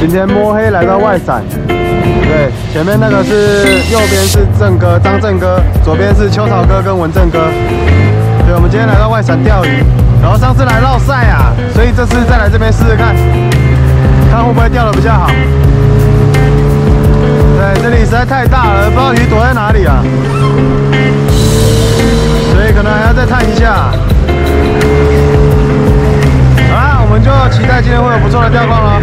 今天摸黑来到外伞，对，前面那个是右边是正哥张正哥，左边是秋草哥跟文正哥。对，我们今天来到外伞钓鱼，然后上次来绕赛啊，所以这次再来这边试试看，看会不会钓得比较好。对，这里实在太大了，不知道鱼躲在哪里啊，所以可能还要再探一下。好啦，我们就期待今天会有不错的钓况咯。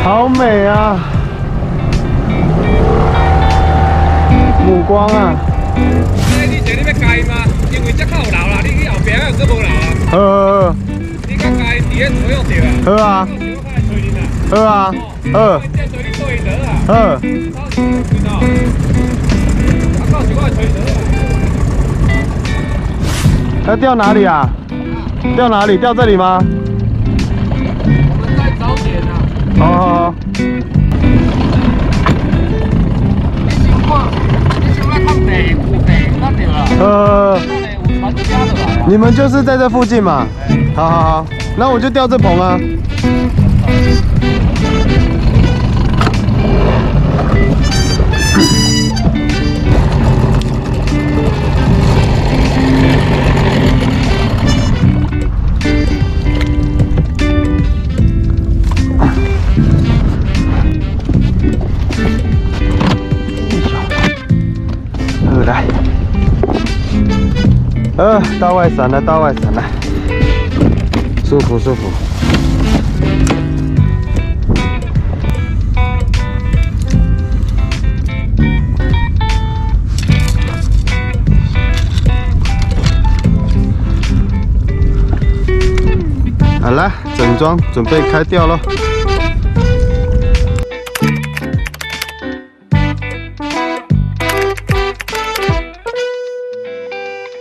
好美啊，目光啊！你坐你要介吗？因为这较有流啦，你去后边又搁无流啊。好，你较介伫咧左右钓啊。好啊。好啊，好。要钓哪里啊？钓哪里？钓这里吗？我们在找点啊。好。你们就是在这附近嘛？好，那我就钓这棚啊。来，到外伞了，到外伞了，舒服舒服。好了，整装准备开钓咯。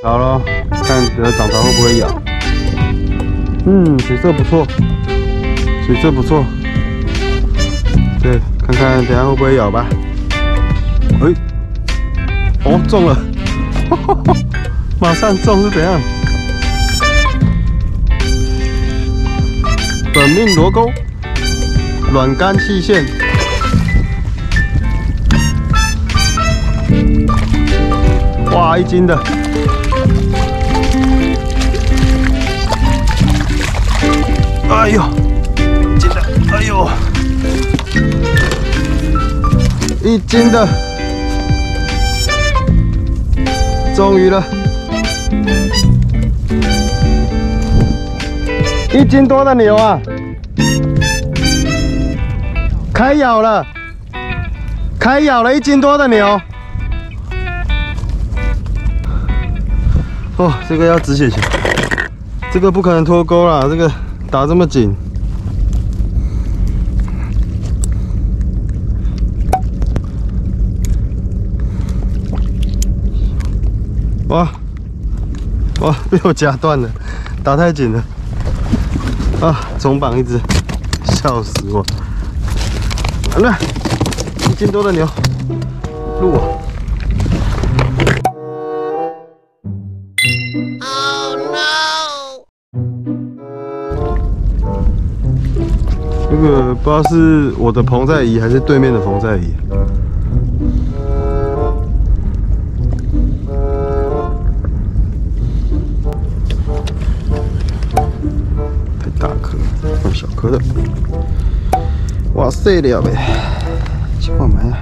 好了，看等下涨潮会不会咬？水色不错，水色不错。对，看看等下会不会咬吧。哦，中了，马上中是怎样？本命螺钩，软干细线。哇，1斤的。哎呦，1斤的，哎呦，1斤的，终于了，1斤多的牛啊，开咬了1斤多的牛。哦，这个要止血钳，这个不可能脱钩啦，这个。打这么紧，哇，被我夹断了，打太紧了，啊，重绑一只，笑死我！完了，1斤多的牛，录我。这个不知道是我的棚在移还是对面的棚在移。太大颗，换小颗的。哇塞了呗，去换买啊！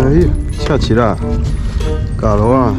哎，下起啦，搞了啊！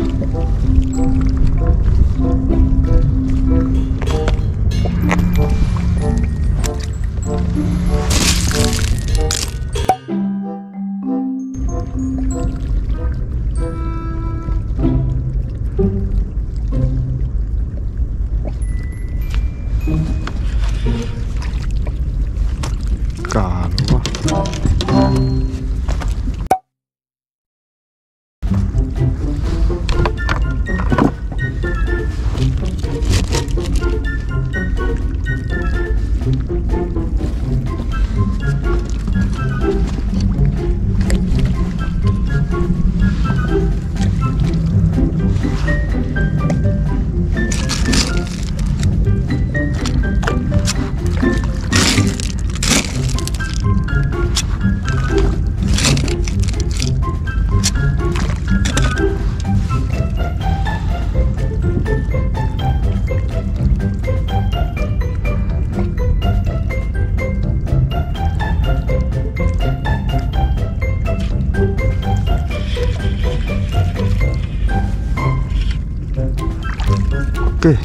给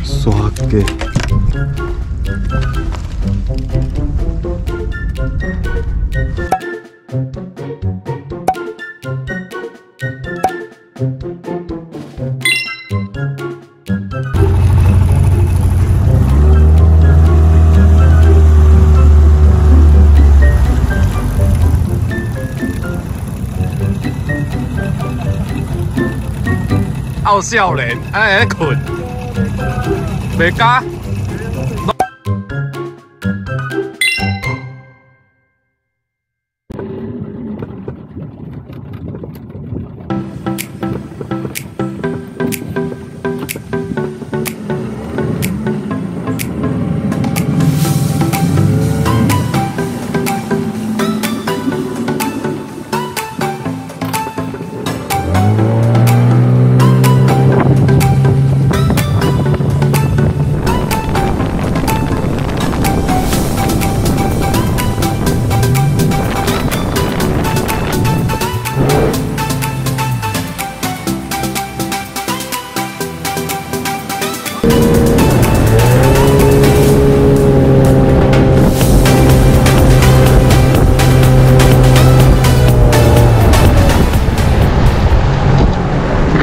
刷给。傲少年，哎，在困，袂加。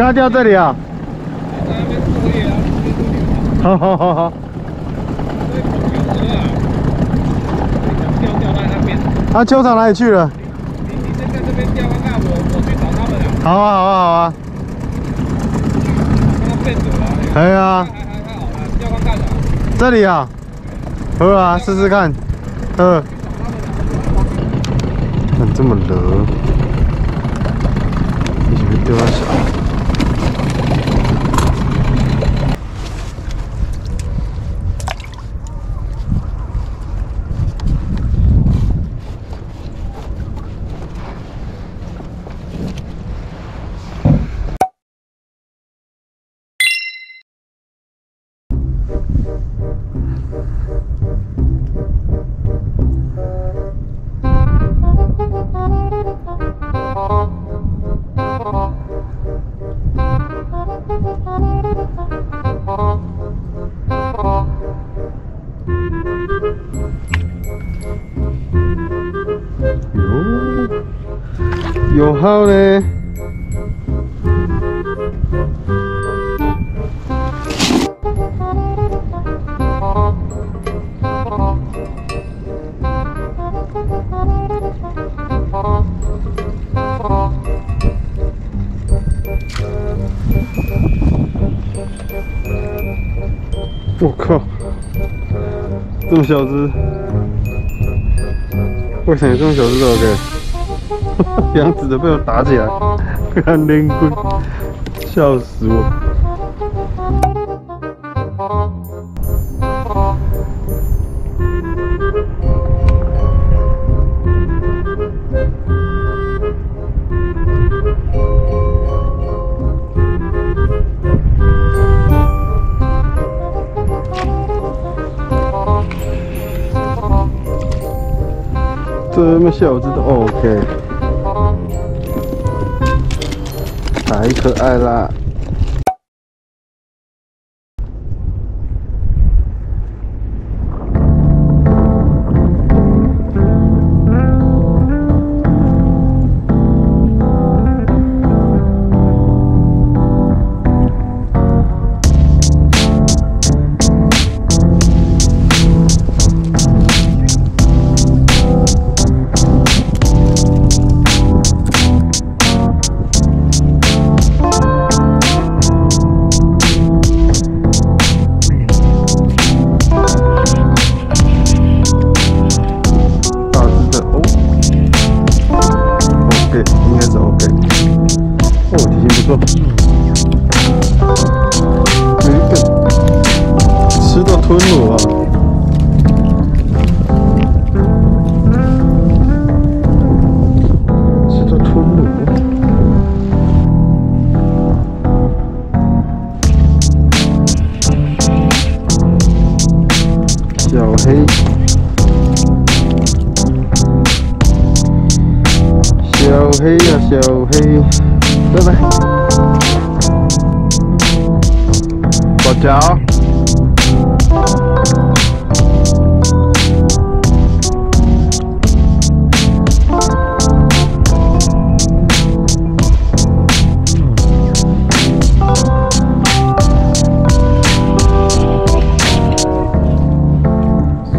它掉这里啊！好好好好。啊，球场哪里去了？你先在这边钓看看，我去找他们了。好啊好啊好啊。刚刚变走了。哎呀。还好了，钓看看了。这里啊。好啊，试试看。看这么热，你是不是丢到小？ 有号呢。我靠，这么小只，为什么这么小只都 OK？ 杨子的被我打起来，看连棍，笑死我！这么小只都 OK。 太可爱啦！吞乳啊！是叫吞乳。小黑，小黑呀，小黑，拜拜。左脚。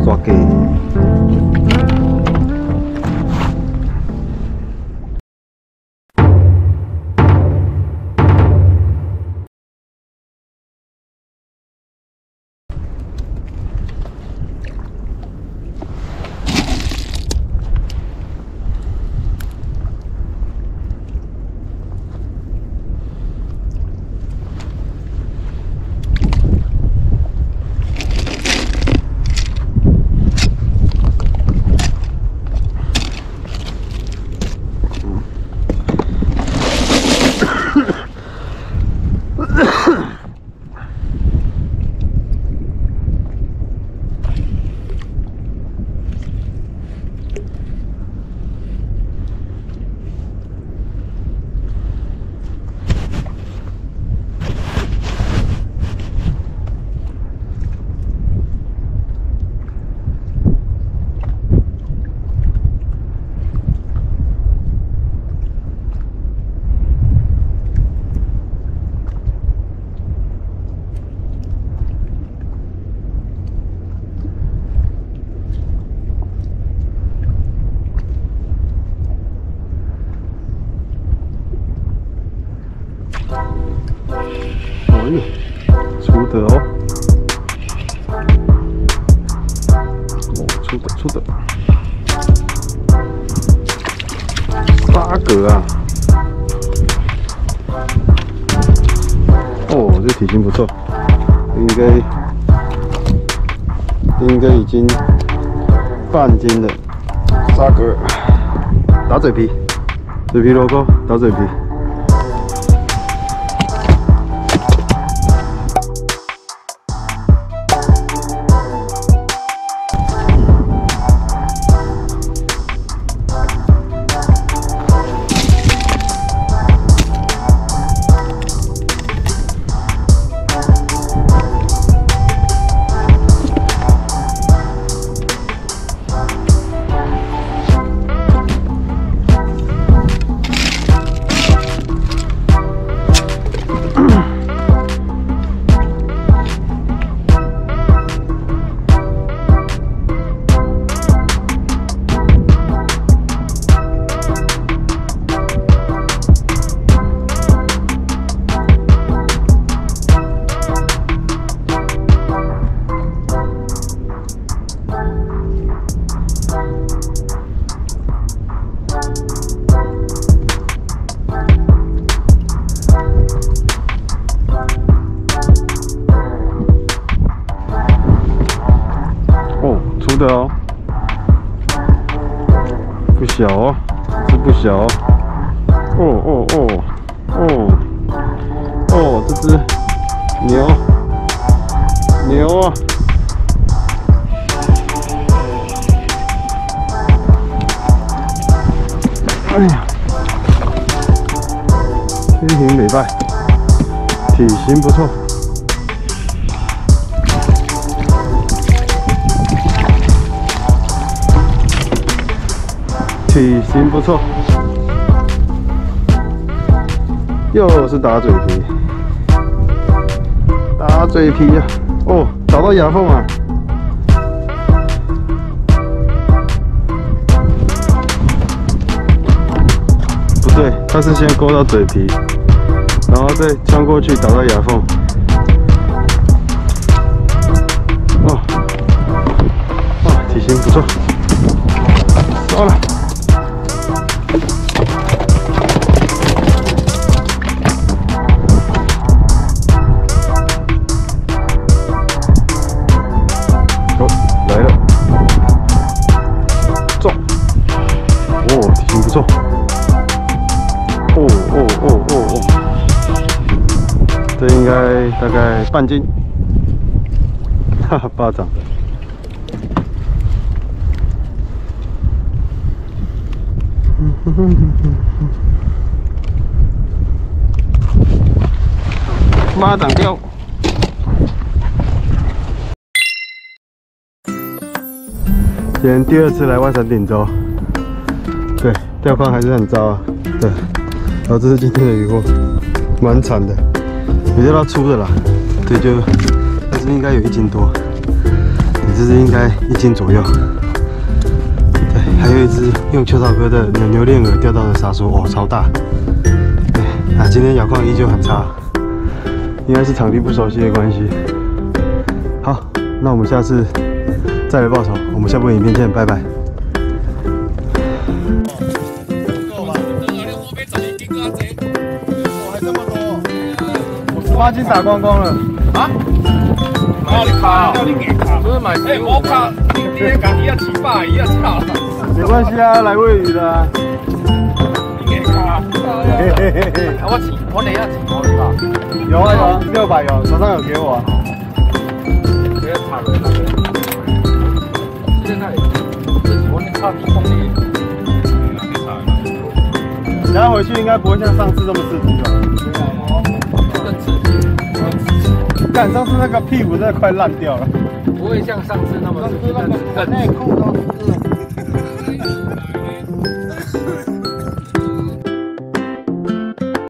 刷给。哎呦，粗的哦！哦，粗的，沙格啊！哦，这体型不错，应该已经半斤了。沙格，打嘴皮，嘴皮 logo， 打嘴皮。 粗的哦，不小哦，这不小哦。哦，这只牛啊！哎呀，天庭美败，体型不错。 体型不错，又是打嘴皮，打嘴皮呀、啊！哦，找到牙缝啊！不对，它是先勾到嘴皮，然后再穿过去打到牙缝。哦，体型不错，到了。这应该大概半斤，哈哈，巴掌。巴掌钓。今天第2次来外山顶洲，对，钓况还是很糟啊。对，然后这是今天的渔获，蛮惨的，有钓到粗的啦，对，就，但是应该有1斤多，对，这只应该1斤左右。对，还有一只用秋草哥的牛链饵钓到的沙梭，哦，超大。对，啊，今天咬况依旧很差，应该是场地不熟悉的关系。好，那我们下次再来报仇，我们下部影片见，拜拜。8斤打光光了啊！哦，你卡，叫你硬卡，不是买哎，我卡，你家己要700一样操！没关系啊，来喂鱼的啊。你硬卡，我等一下请我吧。有啊有啊，600有，手上有给我啊。这个卡了，现在我你差1公里。然后回去应该不会像上次这么刺激吧？更刺激。干，上次那个屁股真的快烂掉了。不会像上次那么刺激，但是更内裤都是。